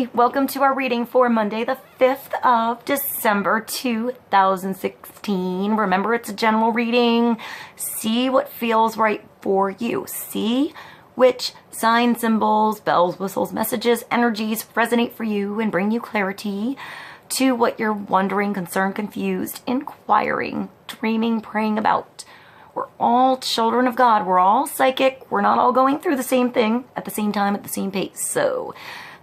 Hi, welcome to our reading for Monday the 5th of December 2016. Remember, it's a general reading. See what feels right for you. See which signs, symbols, bells, whistles, messages, energies resonate for you and bring you clarity to what you're wondering, concerned, confused, inquiring, dreaming, praying about. We're all children of God. We're all psychic. We're not all going through the same thing at the same time, at the same pace. So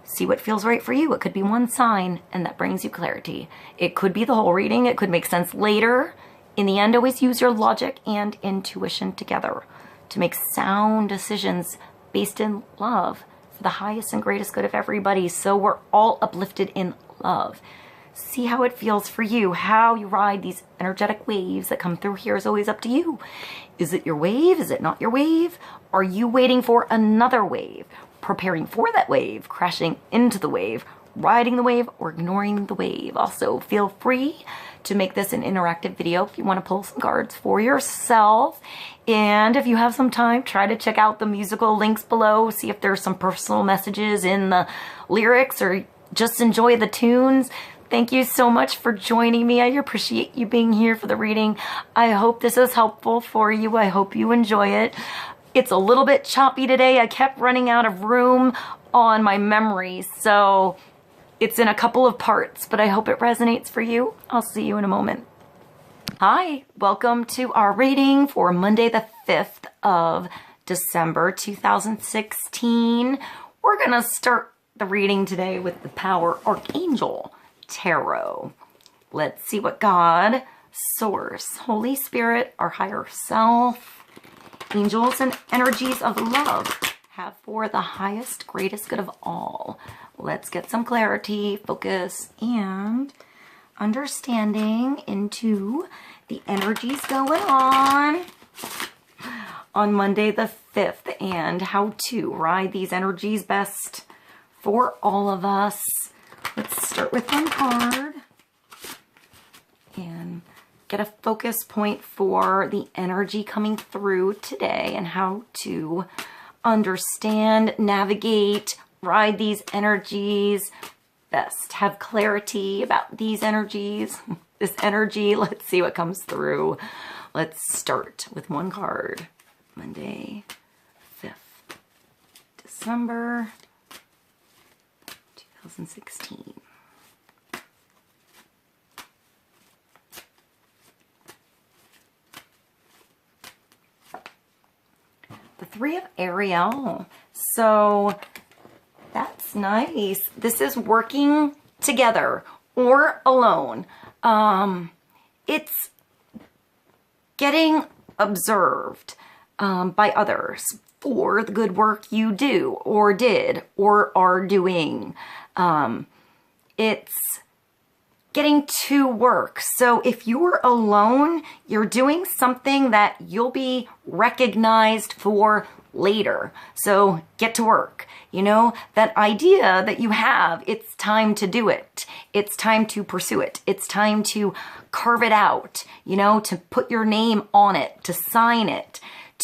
see what feels right for you. It could be one sign, and that brings you clarity. It could be the whole reading. It could make sense later. In the end, always use your logic and intuition together to make sound decisions based in love for the highest and greatest good of everybody. So we're all uplifted in love. See how it feels for you. How you ride these energetic waves that come through here is always up to you. Is it your wave? Is it not your wave? Are you waiting for another wave? Preparing for that wave, crashing into the wave, riding the wave, or ignoring the wave. Also, feel free to make this an interactive video if you want to pull some cards for yourself. And if you have some time, try to check out the musical links below. See if there's some personal messages in the lyrics, or just enjoy the tunes. Thank you so much for joining me. I appreciate you being here for the reading. I hope this is helpful for you. I hope you enjoy it. It's a little bit choppy today. I kept running out of room on my memory, so it's in a couple of parts, but I hope it resonates for you. I'll see you in a moment. Hi, welcome to our reading for Monday the 5th of December 2016. We're gonna start the reading today with the Power Archangel Tarot. Let's see what God, Source, Holy Spirit, our higher self, angels and energies of love have for the highest, greatest good of all. Let's get some clarity, focus, and understanding into the energies going on Monday the 5th and how to ride these energies best for all of us. Let's start with one card and get a focus point for the energy coming through today and how to understand, navigate, ride these energies best. Have clarity about these energies, this energy. Let's see what comes through. Let's start with one card. Monday, 5th December 2016. The Three of Ariel. So that's nice. This is working together or alone. It's getting observed by others for the good work you do or did or are doing. It's getting to work. So if you're alone, you're doing something that you'll be recognized for later. So get to work. You know, that idea that you have, it's time to do it. It's time to pursue it. It's time to carve it out, you know, to put your name on it, to sign it,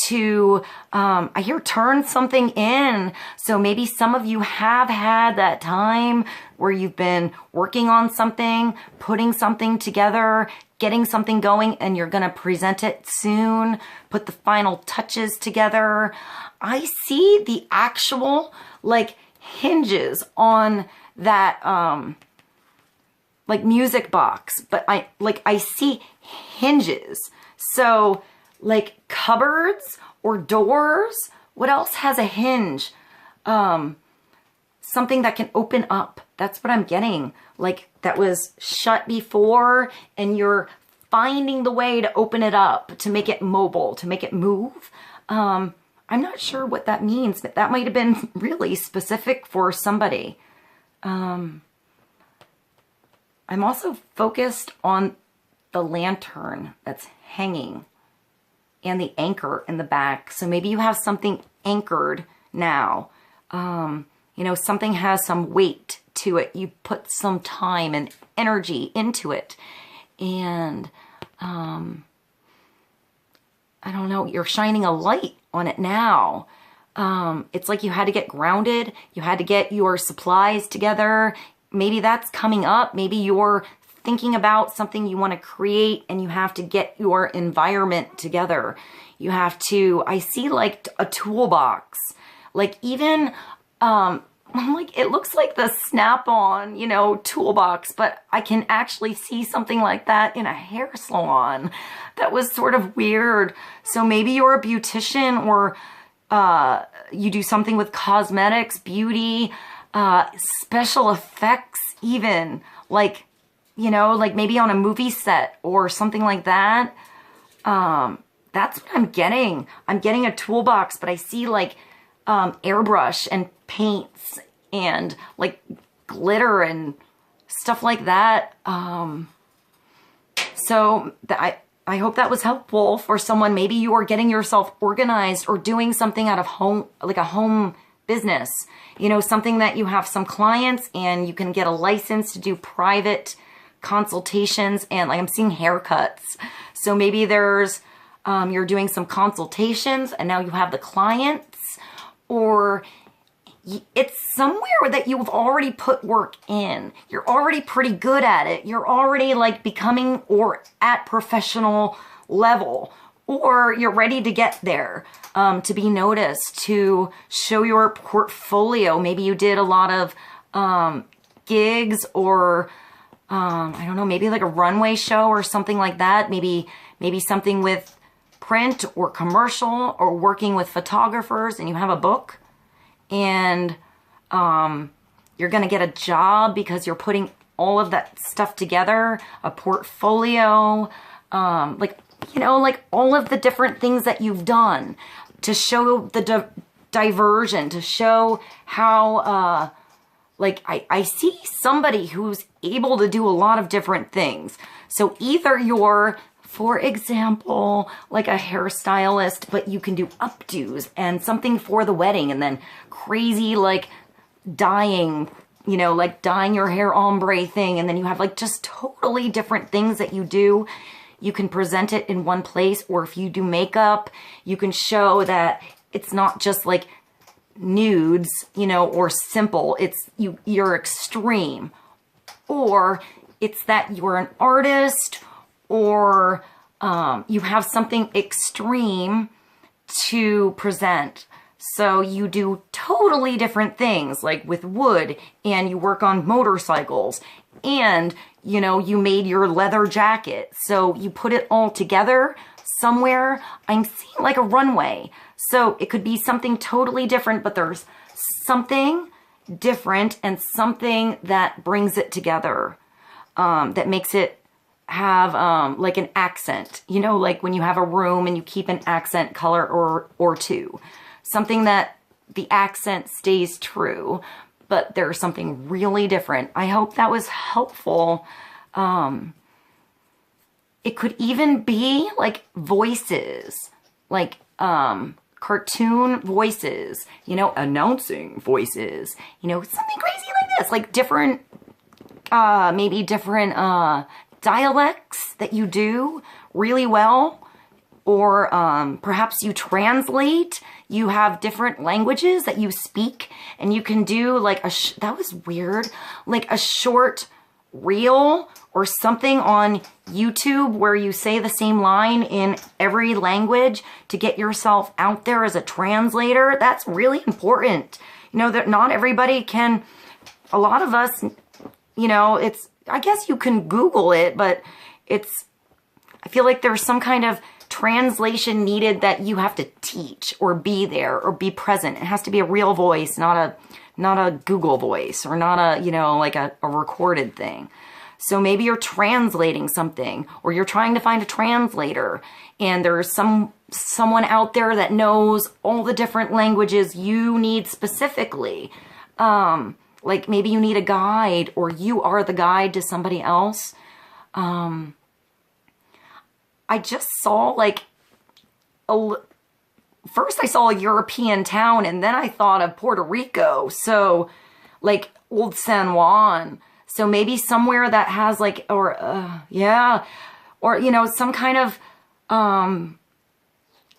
to, I hear turn something in. So maybe some of you have had that time where you've been working on something, putting something together, getting something going, and you're going to present it soon, put the final touches together. I see the actual, like, hinges on that, like, music box, but I see hinges. So, like, cupboards or doors. What else has a hinge? Something that can open up. That's what I'm getting. Like, that was shut before, and you're finding the way to open it up, to make it mobile, to make it move. I'm not sure what that means, but that might have been really specific for somebody. I'm also focused on the lantern that's hanging and the anchor in the back. So maybe you have something anchored now. You know, something has some weight to it. You put some time and energy into it. And, I don't know, you're shining a light on it now. It's like you had to get grounded. You had to get your supplies together. Maybe that's coming up. Maybe you're thinking about something you want to create and you have to get your environment together. You have to, I see like a toolbox, like even, like it looks like the Snap-on, you know, toolbox, but I can actually see something like that in a hair salon. That was sort of weird. So maybe you're a beautician or you do something with cosmetics, beauty, special effects even, like, you know, like maybe on a movie set or something like that. That's what I'm getting. I'm getting a toolbox, but I see like airbrush and paints and like glitter and stuff like that. So I hope that was helpful for someone. Maybe you are getting yourself organized or doing something out of home, like a home business, you know, something that you have some clients and you can get a license to do private consultations, and like I'm seeing haircuts. So maybe there's, you're doing some consultations and now you have the clients, or it's somewhere that you've already put work in. You're already pretty good at it. You're already like becoming or at professional level, or you're ready to get there, to be noticed, to show your portfolio. Maybe you did a lot of gigs or I don't know, maybe like a runway show or something like that. Maybe something with print or commercial or working with photographers, and you have a book and you're going to get a job because you're putting all of that stuff together, a portfolio, like, you know, like all of the different things that you've done to show the diversion, to show how, like I see somebody who's able to do a lot of different things. So either you're, for example, like a hairstylist, but you can do updos and something for the wedding, and then crazy like dyeing, you know, like dyeing your hair ombre thing. And then you have like just totally different things that you do. You can present it in one place, or if you do makeup, you can show that it's not just like nudes, you know, or simple. It's you're extreme, or it's that you're an artist, or you have something extreme to present. So you do totally different things, like with wood, and you work on motorcycles, and, you know, you made your leather jacket. So you put it all together somewhere. I'm seeing like a runway. So it could be something totally different, but there's something different and something that brings it together, that makes it have like an accent, you know, like when you have a room and you keep an accent color or two, something that the accent stays true, but there's something really different. I hope that was helpful. It could even be like voices, like cartoon voices, you know, announcing voices, you know, something crazy like this, like different, maybe different dialects that you do really well, or perhaps you translate. You have different languages that you speak, and you can do like that was weird, like a short reel or something on YouTube where you say the same line in every language to get yourself out there as a translator. That's really important. You know, that not everybody can, a lot of us, you know, it's, I guess you can Google it, but it's, I feel like there's some kind of translation needed that you have to teach or be there or be present. It has to be a real voice, not a Google voice, or not a, you know, like a recorded thing. So maybe you're translating something, or you're trying to find a translator, and there's someone out there that knows all the different languages you need specifically. Like maybe you need a guide, or you are the guide to somebody else. I just saw like first I saw a European town, and then I thought of Puerto Rico. So like Old San Juan. So maybe somewhere that has like, or yeah, or, you know, some kind of,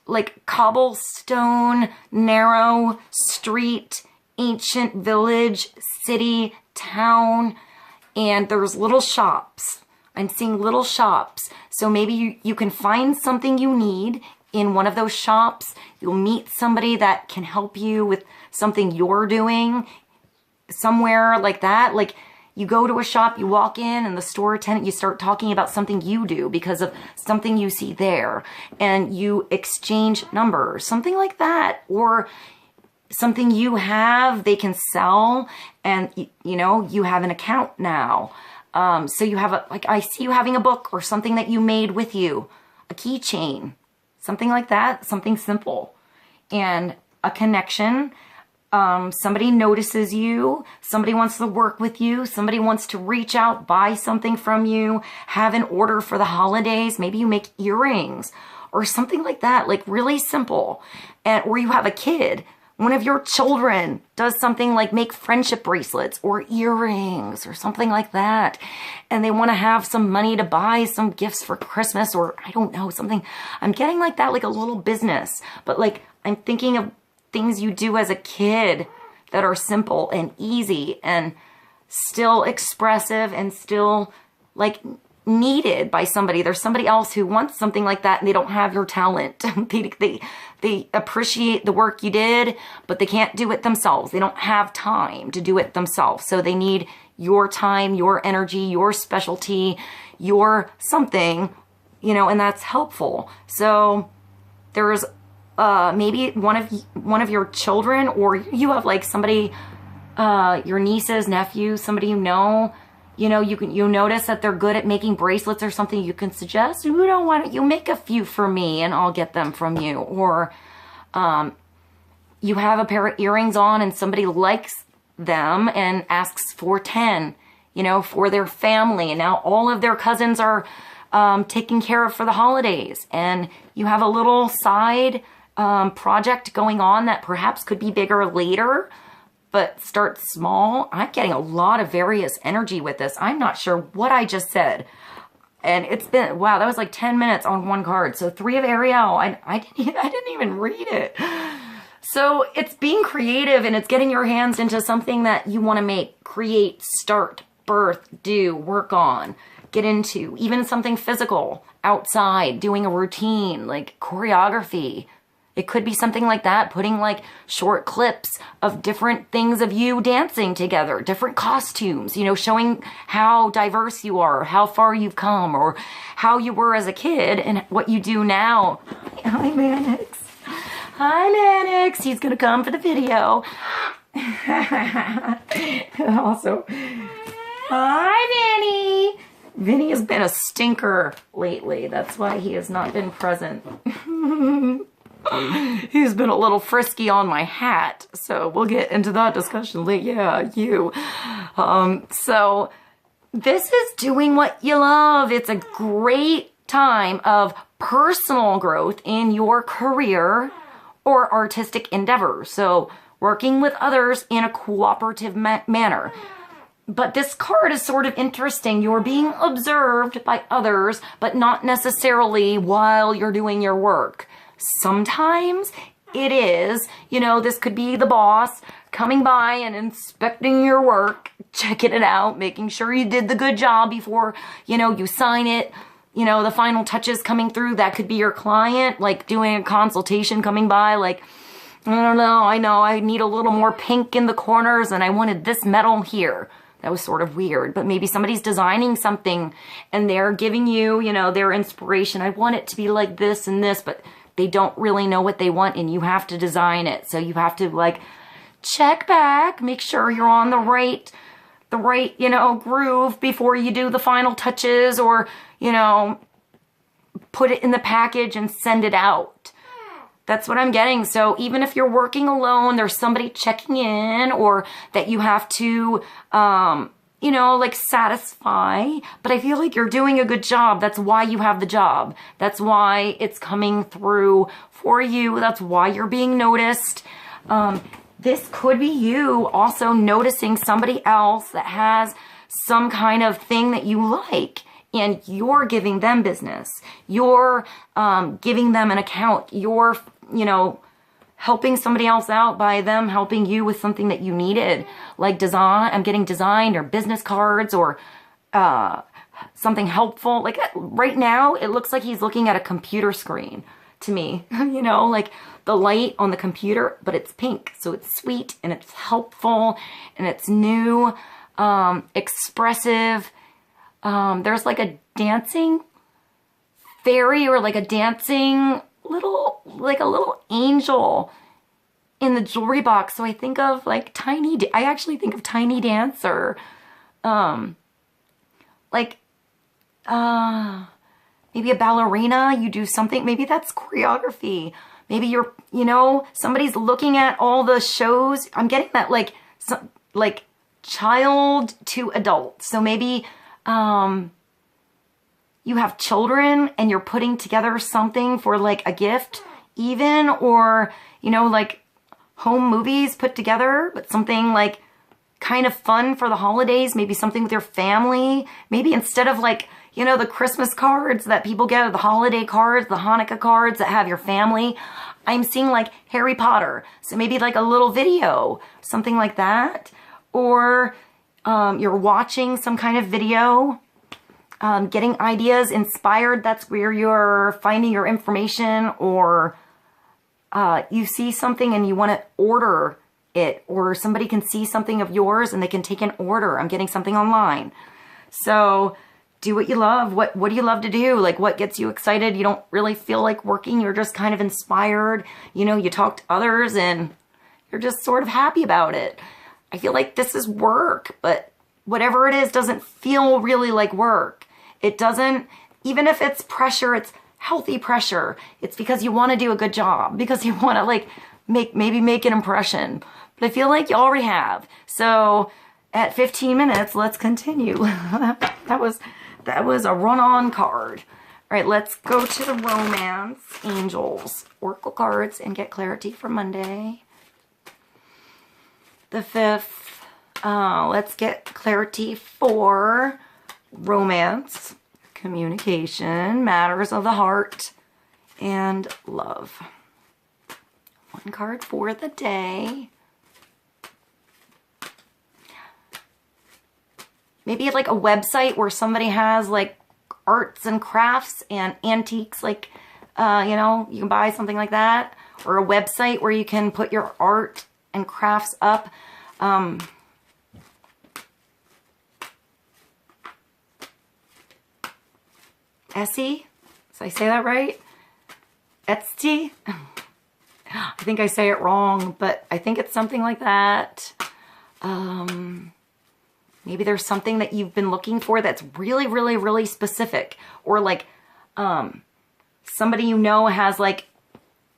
like cobblestone, narrow street, ancient village, city, town, and there's little shops. I'm seeing little shops. So maybe you can find something you need in one of those shops. You'll meet somebody that can help you with something you're doing somewhere like that. Like you go to a shop, you walk in, and the store attendant, you start talking about something you do because of something you see there, and you exchange numbers, something like that, or something you have, they can sell, and you know, you have an account now. So you have like, I see you having a book or something that you made with you, a keychain, something like that, something simple, and a connection. Somebody notices you, somebody wants to work with you, somebody wants to reach out, buy something from you, have an order for the holidays. Maybe you make earrings or something like that, like really simple. Or you have a kid. One of your children does something like make friendship bracelets or earrings or something like that. And they want to have some money to buy some gifts for Christmas, or I don't know, something. I'm getting like that, like a little business. But like, I'm thinking of things you do as a kid that are simple and easy and still expressive and still like needed by somebody. There's somebody else who wants something like that and they don't have your talent. They appreciate the work you did, but they can't do it themselves. They don't have time to do it themselves. So they need your time, your energy, your specialty, your something, you know, and that's helpful. So there's maybe one of your children, or you have like somebody, your nieces, nephews, somebody you notice that they're good at making bracelets or something. You can suggest, why don't you make a few for me and I'll get them from you. Or you have a pair of earrings on and somebody likes them and asks for 10, you know, for their family. And now all of their cousins are taken care of for the holidays. And you have a little side project going on that perhaps could be bigger later, but start small. I'm getting a lot of various energy with this. I'm not sure what I just said. And it's been, wow, that was like 10 minutes on one card. So 3 of Ariel, I didn't even read it. So it's being creative and it's getting your hands into something that you want to make, create, start, birth, do, work on, get into, even something physical, outside, doing a routine, like choreography. It could be something like that, putting like short clips of different things of you dancing together, different costumes, you know, showing how diverse you are, how far you've come, or how you were as a kid and what you do now. Hi, Mannix. Hi, Mannix. He's going to come for the video. Also, hi, Vinny. Vinny has been a stinker lately. That's why he has not been present. He's been a little frisky on my hat, so we'll get into that discussion later. Yeah, you. So this is doing what you love. It's a great time of personal growth in your career or artistic endeavors. So working with others in a cooperative manner. But this card is sort of interesting. You're being observed by others, but not necessarily while you're doing your work. Sometimes it is, you know, this could be the boss coming by and inspecting your work, checking it out, making sure you did the good job before, you know, you sign it, you know, the final touches coming through. That could be your client, like doing a consultation coming by, like, I don't know, I need a little more pink in the corners and I wanted this metal here. That was sort of weird, but maybe somebody's designing something and they're giving you, you know, their inspiration. I want it to be like this and this, but they don't really know what they want and you have to design it. So you have to like check back, make sure you're on the right, you know, groove before you do the final touches, or, you know, put it in the package and send it out. That's what I'm getting. So even if you're working alone, there's somebody checking in, or that you have to, you know, like satisfy, but I feel like you're doing a good job. That's why you have the job. That's why it's coming through for you. That's why you're being noticed. This could be you also noticing somebody else that has some kind of thing that you like. and you're giving them business. You're giving them an account. You're, you know, helping somebody else out by them helping you with something that you needed, like design. I'm getting designed or business cards or something helpful. Like right now, it looks like he's looking at a computer screen to me, you know, like the light on the computer, but it's pink. So it's sweet and it's helpful and it's new, expressive. There's like a dancing fairy or like a dancing little, like a little angel in the jewelry box. So I think of like I actually think of Tiny Dancer. Like, maybe a ballerina, you do something, maybe that's choreography. Maybe you're, you know, somebody's looking at all the shows. I'm getting that like child to adult. So maybe, you have children and you're putting together something for like a gift even, or, you know, like home movies put together, but something like kind of fun for the holidays, maybe something with your family. Maybe instead of like, you know, the Christmas cards that people get, or the holiday cards, the Hanukkah cards that have your family, I'm seeing like Harry Potter. So maybe like a little video, something like that. Or you're watching some kind of video, getting ideas inspired. That's where you're finding your information. Or you see something and you want to order it, or somebody can see something of yours and they can take an order. I'm getting something online. So do what you love. What do you love to do? Like what gets you excited? You don't really feel like working. You're just kind of inspired. You know, you talk to others and you're just sort of happy about it. I feel like this is work, but whatever it is doesn't feel really like work. It doesn't, even if it's pressure, it's healthy pressure. It's because you want to do a good job, because you want to like maybe make an impression. But I feel like you already have. So at 15 minutes, let's continue. That was a run-on card. All right, let's go to the Romance Angels Oracle cards and get clarity for Monday. The 5th, let's get clarity for romance, communication, matters of the heart, and love. One card for the day. Maybe like a website where somebody has like arts and crafts and antiques, like, you know, you can buy something like that. Or a website where you can put your art and crafts up. Essie? Did I say that right? Etsy? I think I say it wrong, but I think it's something like that. Maybe there's something that you've been looking for that's really, really, really specific. Or like, somebody you know has like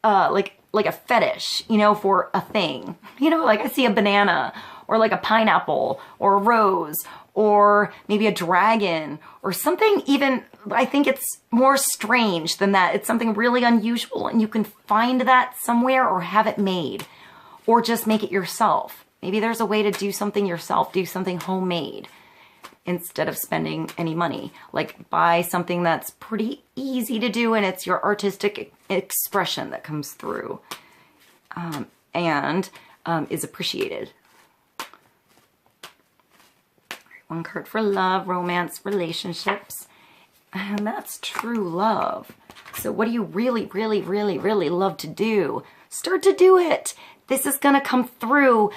a fetish, you know, for a thing. You know, like I see a banana, or like a pineapple, or a rose, or maybe a dragon, or something even, I think it's more strange than that. It's something really unusual, and you can find that somewhere or have it made, or just make it yourself. Maybe there's a way to do something yourself, do something homemade instead of spending any money. Like buy something that's pretty easy to do and it's your artistic expression that comes through and is appreciated. One card for love, romance, relationships. And that's true love. So what do you really, really, really, really love to do? Start to do it. This is going to come through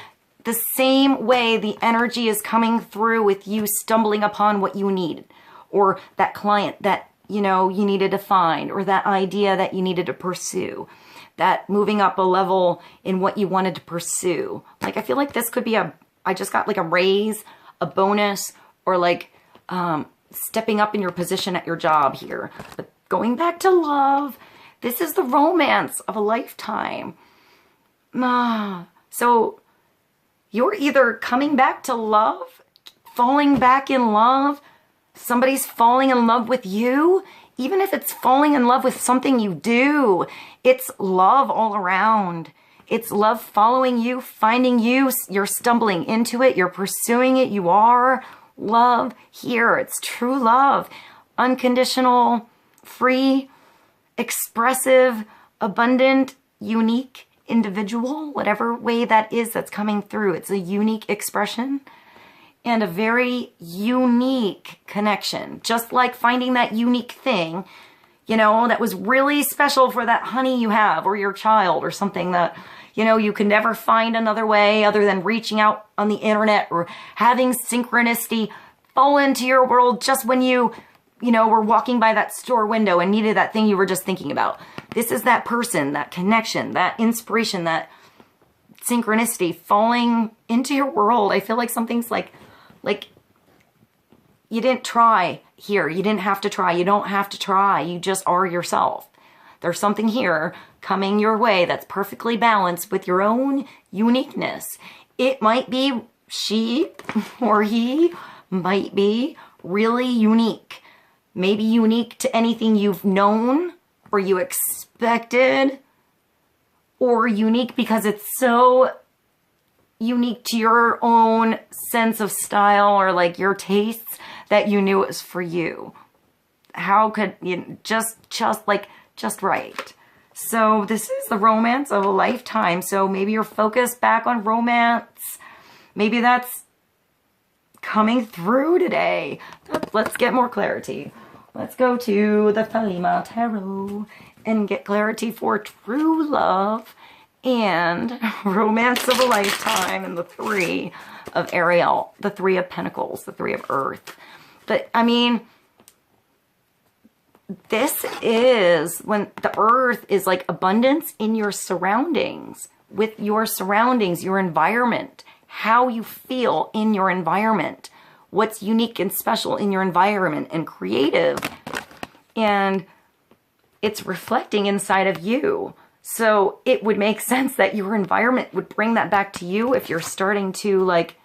the same way the energy is coming through with you stumbling upon what you need, or that client that, you know, you needed to find, or that idea that you needed to pursue, that moving up a level in what you wanted to pursue. Like, I feel like this could be I just got like a raise, a bonus, or like stepping up in your position at your job here. But going back to love, this is the romance of a lifetime. So you're either coming back to love, falling back in love, somebody's falling in love with you, even if it's falling in love with something you do, it's love all around. It's love following you, finding you, you're stumbling into it, you're pursuing it, you are love here. It's true love. unconditional, free, expressive, abundant, unique individual, whatever way that is that's coming through. It's a unique expression and a very unique connection. Just like finding that unique thing, you know, that was really special for that honey you have or your child or something that, you know, you can never find another way other than reaching out on the internet or having synchronicity fall into your world just when you know, were walking by that store window and needed that thing you were just thinking about. This is that person, that connection, that inspiration, that synchronicity falling into your world. I feel like something's like you didn't try here. You didn't have to try. You don't have to try. You just are yourself. There's something here coming your way that's perfectly balanced with your own uniqueness. It might be she or he might be really unique. Maybe unique to anything you've known or you expected, or unique because it's so unique to your own sense of style or like your tastes that you knew it was for you. How could you just right. So this is the romance of a lifetime. So maybe you're focused back on romance. Maybe that's coming through today. Let's get more clarity. Let's go to the Thelema Tarot and get clarity for true love and romance of a lifetime and the Three of Ariel, the Three of Pentacles, the Three of Earth. But I mean, this is when the earth is like abundance in your surroundings, with your surroundings, your environment, how you feel in your environment, what's unique and special in your environment and creative. And it's reflecting inside of you. So it would make sense that your environment would bring that back to you if you're starting to like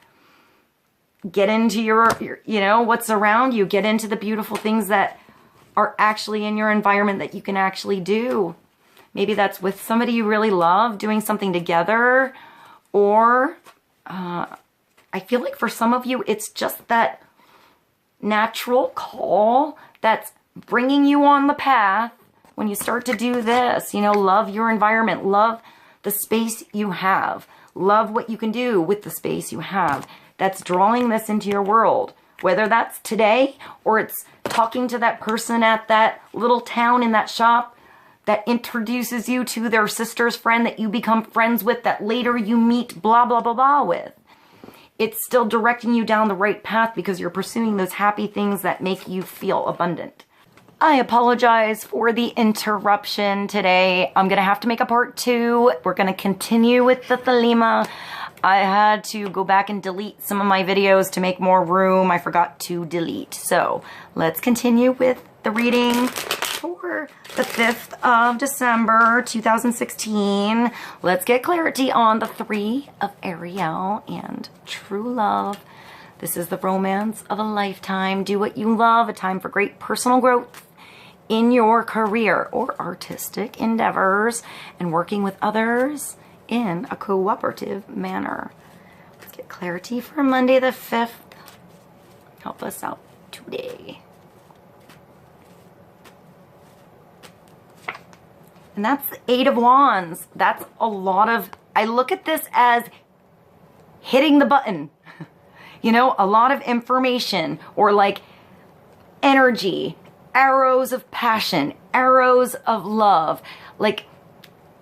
get into your you know, what's around you, get into the beautiful things that are actually in your environment that you can actually do. Maybe that's with somebody you really love, doing something together, or I feel like for some of you, it's just that natural call that's bringing you on the path when you start to do this. You know, love your environment, love the space you have, love what you can do with the space you have. That's drawing this into your world. Whether that's today or it's talking to that person at that little town in that shop that introduces you to their sister's friend that you become friends with, that later you meet blah, blah, blah, blah with. It's still directing you down the right path because you're pursuing those happy things that make you feel abundant. I apologize for the interruption today. I'm going to have to make a part 2. We're going to continue with the Thelema. I had to go back and delete some of my videos to make more room. I forgot to delete. So let's continue with the reading for the 5th of December, 2016. Let's get clarity on the Three of Ariel and true love. This is the romance of a lifetime. Do what you love. A time for great personal growth in your career or artistic endeavors and working with others in a cooperative manner. Let's get clarity for Monday the 5th. Help us out today. And that's the 8 of Wands. That's a lot of, I look at this as hitting the button. You know, a lot of information or like energy, arrows of passion, arrows of love, like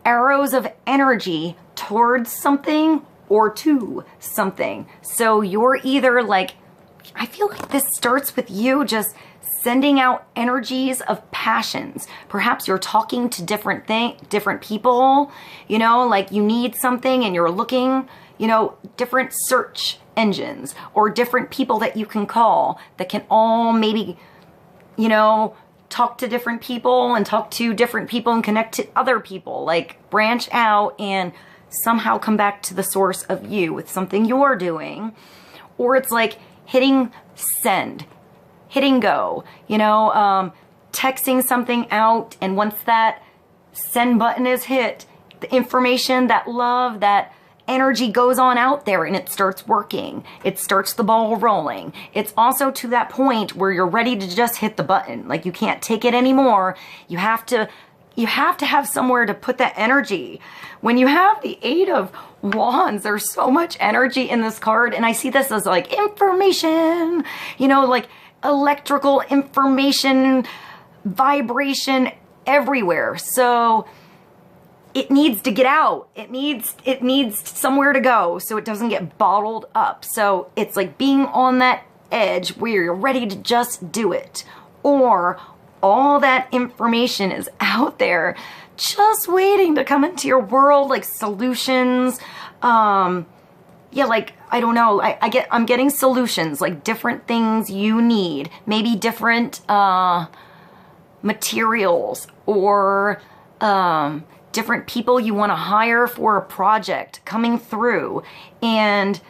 arrows of energy towards something or to something. So you're either like, I feel like this starts with you just sending out energies of passions. Perhaps you're talking to different people, you know, like you need something and you're looking, you know, different search engines or different people that you can call that can all maybe, you know, talk to different people and talk to different people and connect to other people, like branch out and somehow come back to the source of you with something you're doing. Or it's like hitting send, hitting go, you know, texting something out, and once that send button is hit, the information, that love, that energy goes on out there and it starts working. It starts the ball rolling. It's also to that point where you're ready to just hit the button. Like you can't take it anymore. You have to have somewhere to put that energy. When you have the 8 of Wands, there's so much energy in this card, and I see this as like information, you know, like electrical information, vibration everywhere. So it needs to get out. It needs somewhere to go so it doesn't get bottled up. So it's like being on that edge where you're ready to just do it, or all that information is out there just waiting to come into your world, like solutions. Yeah, like, I don't know, I'm getting solutions, like different things you need, maybe different materials, or different people you want to hire for a project coming through, and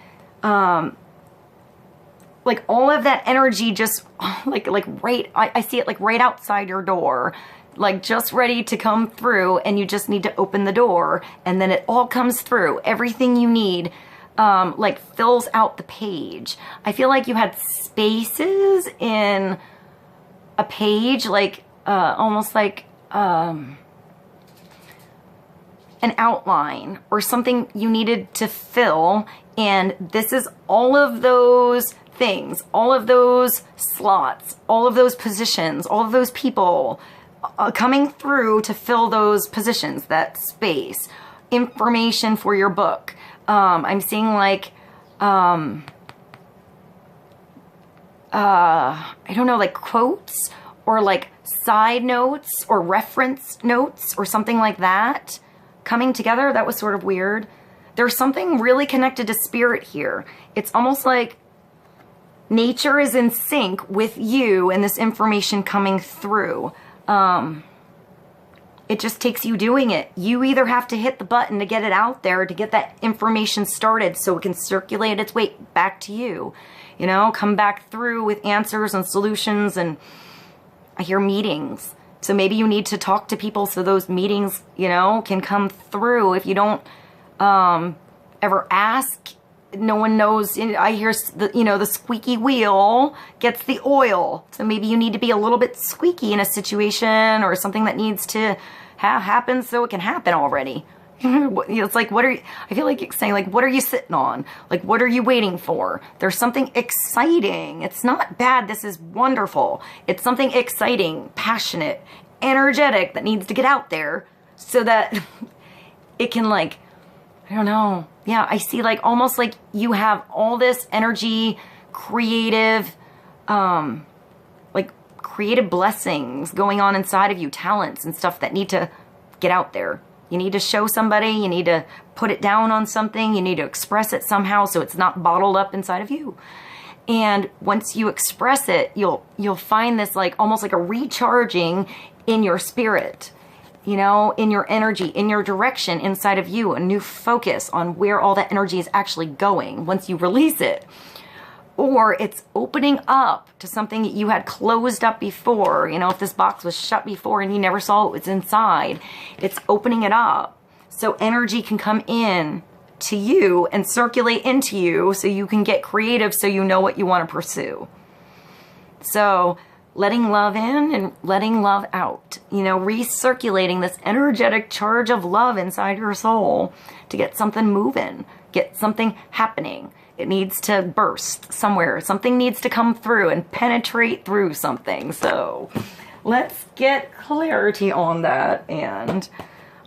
like all of that energy just like right, I see it like right outside your door, like just ready to come through, and you just need to open the door and then it all comes through. Everything you need like fills out the page. I feel like you had spaces in a page, like almost like an outline or something you needed to fill, and this is all of those things, all of those slots, all of those positions, all of those people coming through to fill those positions, that space. Information for your book. I'm seeing like I don't know, like quotes or like side notes or reference notes or something like that coming together. That was sort of weird. There's something really connected to spirit here. It's almost like nature is in sync with you and this information coming through. It just takes you doing it. You either have to hit the button to get it out there, to get that information started so it can circulate its way back to you. You know, come back through with answers and solutions, and I hear meetings. So maybe you need to talk to people so those meetings, you know, can come through. If you don't ever ask, no one knows. I hear the, you know, the squeaky wheel gets the oil. So maybe you need to be a little bit squeaky in a situation or something that needs to happen so it can happen already. It's like, what are you, I feel like it's saying, like, what are you sitting on? Like, what are you waiting for? There's something exciting. It's not bad. This is wonderful. It's something exciting, passionate, energetic that needs to get out there so that it can, like, I don't know. Yeah, I see like almost like you have all this energy, creative, like creative blessings going on inside of you, talents and stuff that need to get out there. You need to show somebody, you need to put it down on something, you need to express it somehow so it's not bottled up inside of you. And once you express it, you'll find this like almost like a recharging in your spirit. You know, in your energy, in your direction inside of you, a new focus on where all that energy is actually going once you release it. Or it's opening up to something that you had closed up before. You know, if this box was shut before and you never saw what was inside, it's opening it up so energy can come in to you and circulate into you so you can get creative so you know what you want to pursue. So letting love in and letting love out, you know, recirculating this energetic charge of love inside your soul to get something moving, get something happening. It needs to burst somewhere. Something needs to come through and penetrate through something. So let's get clarity on that. And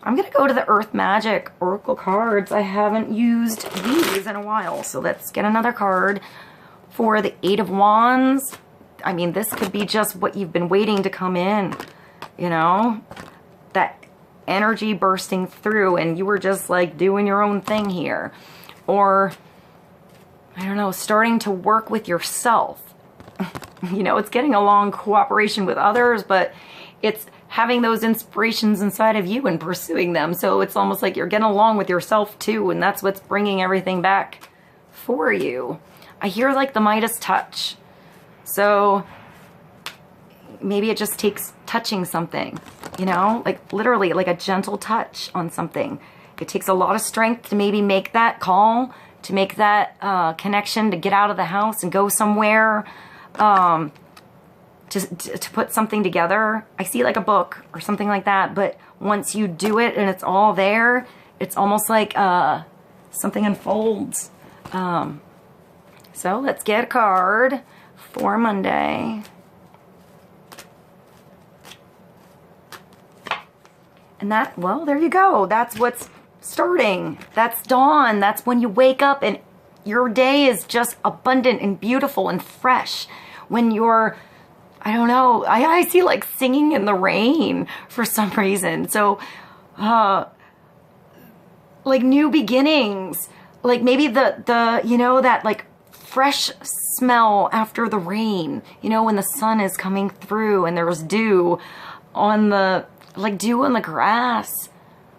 I'm going to go to the Earth Magic Oracle cards. I haven't used these in a while. So let's get another card for the 8 of Wands. I mean, this could be just what you've been waiting to come in, you know, that energy bursting through and you were just like doing your own thing here. Or, I don't know, starting to work with yourself. You know, it's getting along cooperation with others, but it's having those inspirations inside of you and pursuing them. So it's almost like you're getting along with yourself too, and that's what's bringing everything back for you. I hear like the Midas touch. So maybe it just takes touching something, you know, like literally like a gentle touch on something. It takes a lot of strength to maybe make that call, to make that connection, to get out of the house and go somewhere, to put something together. I see like a book or something like that, but once you do it and it's all there, it's almost like something unfolds. So let's get a card for Monday. And that, well, there you go. That's what's starting. That's dawn. That's when you wake up and your day is just abundant and beautiful and fresh. When you're, I don't know, I see like singing in the rain for some reason. So, like new beginnings, like maybe the you know, that like fresh smell after the rain, you know, when the sun is coming through and there's dew on the, like dew on the grass,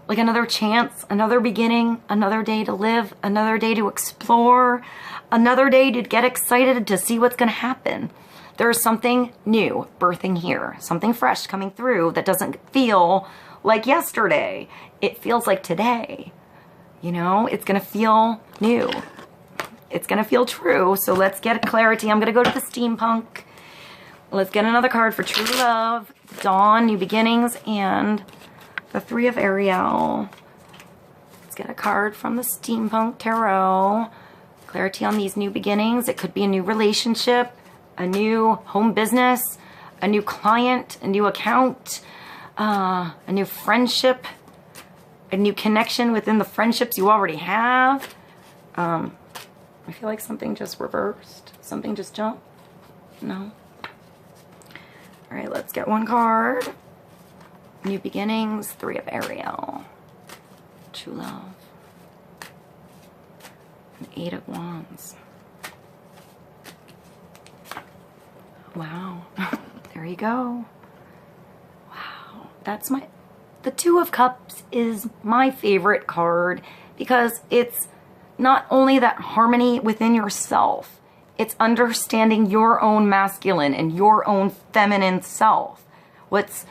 like another chance, another beginning, another day to live, another day to explore, another day to get excited to see what's going to happen. There's something new birthing here, something fresh coming through that doesn't feel like yesterday. It feels like today. You know, it's going to feel new. It's going to feel true. So let's get clarity. I'm going to go to the steampunk. Let's get another card for true love, dawn, new beginnings, and the Three of Ariel. Let's get a card from the steampunk tarot. Clarity on these new beginnings. It could be a new relationship, a new home business, a new client, a new account, a new friendship, a new connection within the friendships you already have. I feel like something just reversed. Something just jumped. No. All right, let's get one card. New beginnings, Three of Ariel. True love. An Eight of Wands. Wow. There you go. Wow. That's the Two of Cups is my favorite card because it's not only that harmony within yourself, it's understanding your own masculine and your own feminine self. What's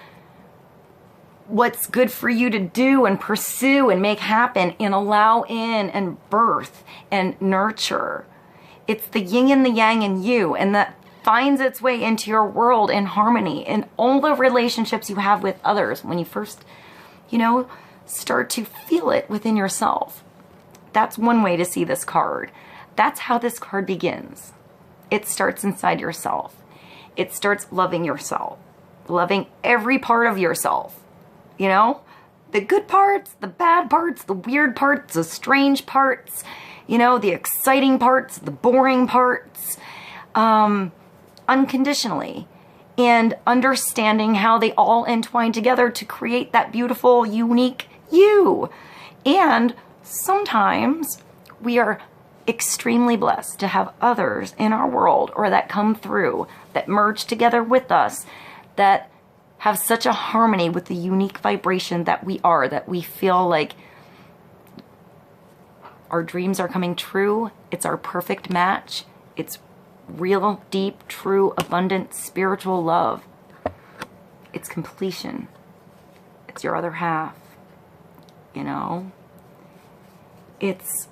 good for you to do and pursue and make happen and allow in and birth and nurture. It's the yin and the yang in you, and that finds its way into your world in harmony in all the relationships you have with others when you first, you know, start to feel it within yourself. That's one way to see this card. That's how this card begins. It starts inside yourself. It starts loving yourself, loving every part of yourself. You know, the good parts, the bad parts, the weird parts, the strange parts, you know, the exciting parts, the boring parts, unconditionally, and understanding how they all entwine together to create that beautiful, unique you. And sometimes we are extremely blessed to have others in our world or that come through, that merge together with us, that have such a harmony with the unique vibration that we are, that we feel like our dreams are coming true. It's our perfect match. It's real, deep, true, abundant, spiritual love. It's completion. It's your other half, you know? It's,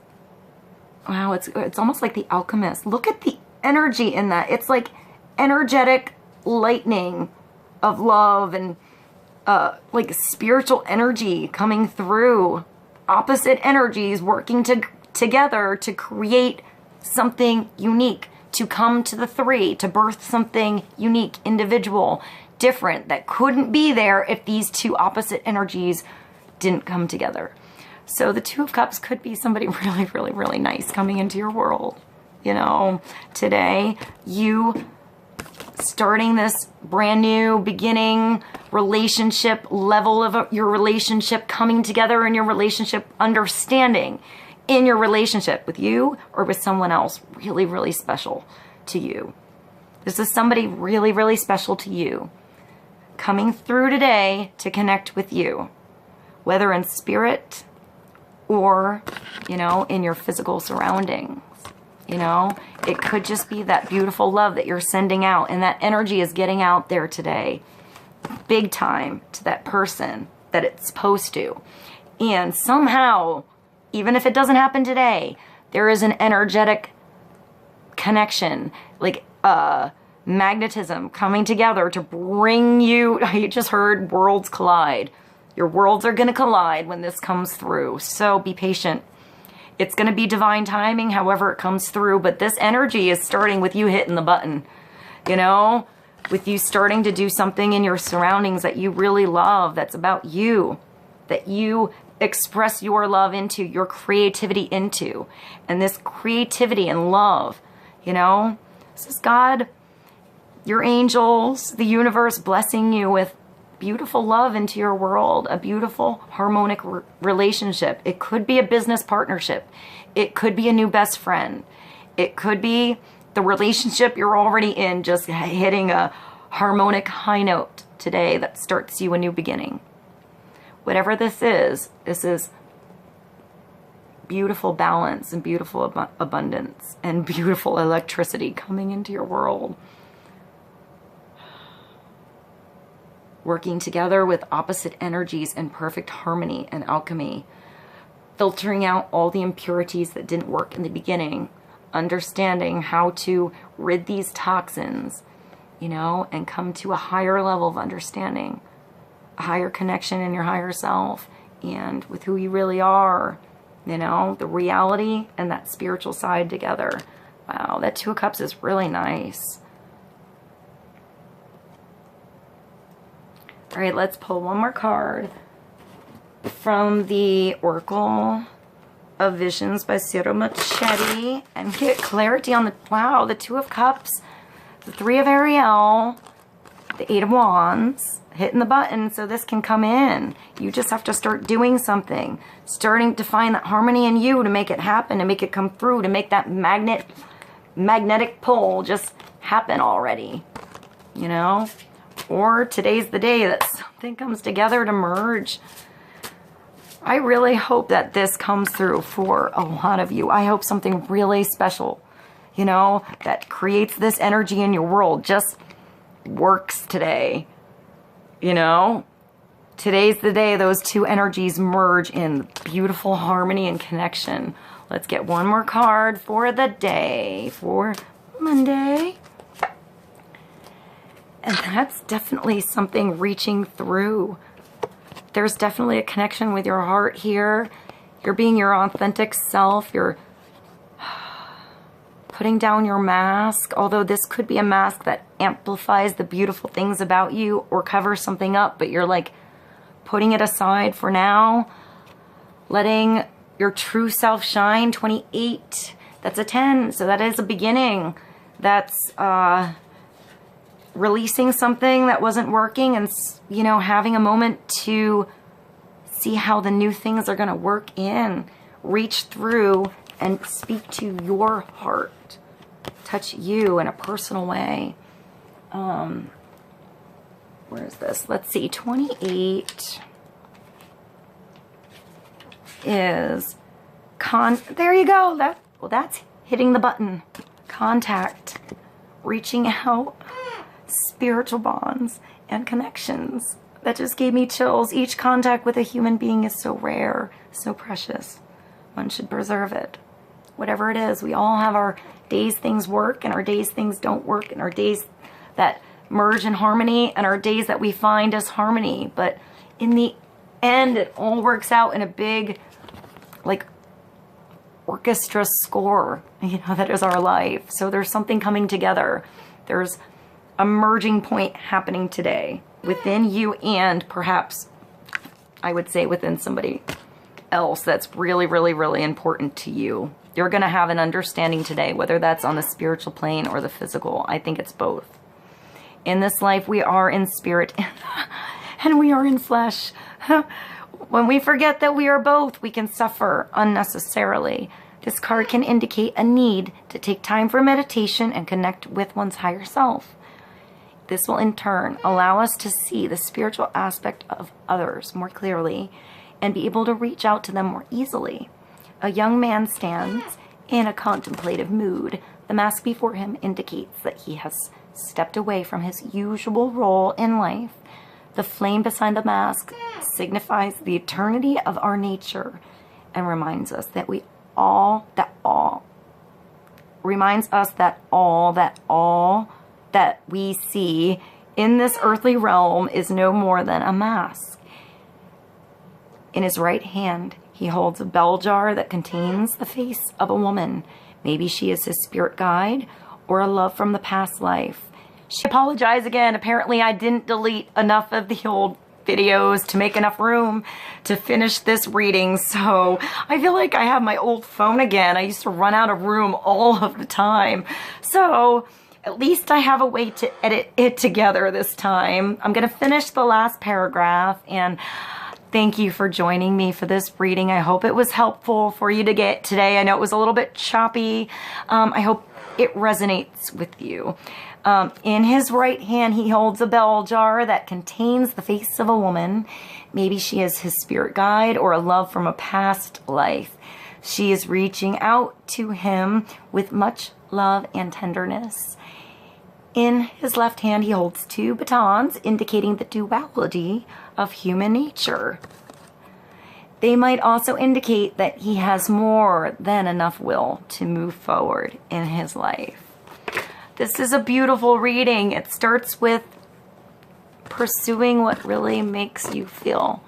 wow, it's almost like the alchemist. Look at the energy in that. It's like energetic lightning of love and like spiritual energy coming through. Opposite energies working together to create something unique, to come to the three, to birth something unique, individual, different, that couldn't be there if these two opposite energies didn't come together. So the Two of Cups could be somebody really, really, really nice coming into your world. You know, today, you starting this brand new beginning relationship, level of your relationship coming together in your relationship, understanding in your relationship with you or with someone else really, really special to you. This is somebody really, really special to you coming through today to connect with you, whether in spirit or, you know, in your physical surroundings. You know, it could just be that beautiful love that you're sending out, and that energy is getting out there today big time to that person that it's supposed to. And somehow, even if it doesn't happen today, there is an energetic connection, like magnetism coming together to bring you, you just heard worlds collide. Your worlds are going to collide when this comes through. So be patient. It's going to be divine timing, however it comes through. But this energy is starting with you hitting the button, you know, with you starting to do something in your surroundings that you really love, that's about you, that you express your love into, your creativity into. And this creativity and love, you know, this is God, your angels, the universe blessing you with beautiful love into your world, a beautiful harmonic relationship. It could be a business partnership. It could be a new best friend. It could be the relationship you're already in just hitting a harmonic high note today that starts you a new beginning. Whatever this is beautiful balance and beautiful abundance and beautiful electricity coming into your world. Working together with opposite energies in perfect harmony and alchemy. Filtering out all the impurities that didn't work in the beginning. Understanding how to rid these toxins, you know, and come to a higher level of understanding. A higher connection in your higher self and with who you really are. You know, the reality and that spiritual side together. Wow, that Two of Cups is really nice. All right, let's pull one more card from the Oracle of Visions by Ciro Machete and get clarity on the, wow, the Two of Cups, the Three of Ariel, the Eight of Wands, hitting the button so this can come in. You just have to start doing something, starting to find that harmony in you to make it happen, to make it come through, to make that magnetic pull just happen already, you know? Or today's the day that something comes together to merge. I really hope that this comes through for a lot of you. I hope something really special, you know, that creates this energy in your world just works today. You know, today's the day those two energies merge in beautiful harmony and connection. Let's get one more card for the day, for Monday. And that's definitely something reaching through. There's definitely a connection with your heart here. You're being your authentic self. You're putting down your mask, although this could be a mask that amplifies the beautiful things about you or covers something up, but you're like putting it aside for now, letting your true self shine. 28, that's a 10, so that is a beginning. That's releasing something that wasn't working and, you know, having a moment to see how the new things are going to work in. Reach through and speak to your heart. Touch you in a personal way. Where is this? Let's see. 28 is there you go. That's hitting the button. Contact. Reaching out. Spiritual bonds and connections. That just gave me chills. Each contact with a human being is so rare, so precious. One should preserve it. Whatever it is, we all have our days things work and our days things don't work and our days that merge in harmony and our days that we find disharmony. But in the end, it all works out in a big, like, orchestra score. You know, that is our life. So there's something coming together. There's a merging point happening today within you and perhaps, I would say, within somebody else that's really, really, really important to you. You're going to have an understanding today, whether that's on the spiritual plane or the physical. I think it's both. In this life, we are in spirit and we are in flesh. When we forget that we are both, we can suffer unnecessarily. This card can indicate a need to take time for meditation and connect with one's higher self. This will in turn allow us to see the spiritual aspect of others more clearly and be able to reach out to them more easily. A young man stands in a contemplative mood. The mask before him indicates that he has stepped away from his usual role in life. The flame beside the mask signifies the eternity of our nature and reminds us that all that we see in this earthly realm is no more than a mask. In his right hand, he holds a bell jar that contains the face of a woman. Maybe she is his spirit guide or a love from the past life. She apologized again. Apparently I didn't delete enough of the old videos to make enough room to finish this reading, so I feel like I have my old phone again. I used to run out of room all of the time, so at least I have a way to edit it together this time. I'm gonna finish the last paragraph, and thank you for joining me for this reading. I hope it was helpful for you to get today. I know it was a little bit choppy. I hope it resonates with you. In his right hand, he holds a bell jar that contains the face of a woman. Maybe she is his spirit guide or a love from a past life. She is reaching out to him with much love and tenderness. In his left hand, he holds two batons, indicating the duality of human nature. They might also indicate that he has more than enough will to move forward in his life. This is a beautiful reading. It starts with pursuing what really makes you feel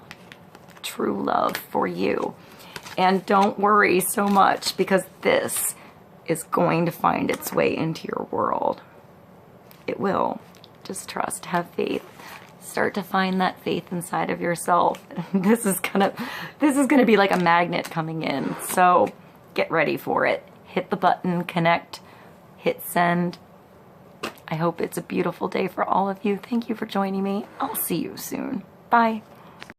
true love for you. And don't worry so much, because this is going to find its way into your world. It will. Just trust, have faith. Start to find that faith inside of yourself. This is gonna be like a magnet coming in. So get ready for it. Hit the button, connect, hit send. I hope it's a beautiful day for all of you. Thank you for joining me. I'll see you soon. Bye.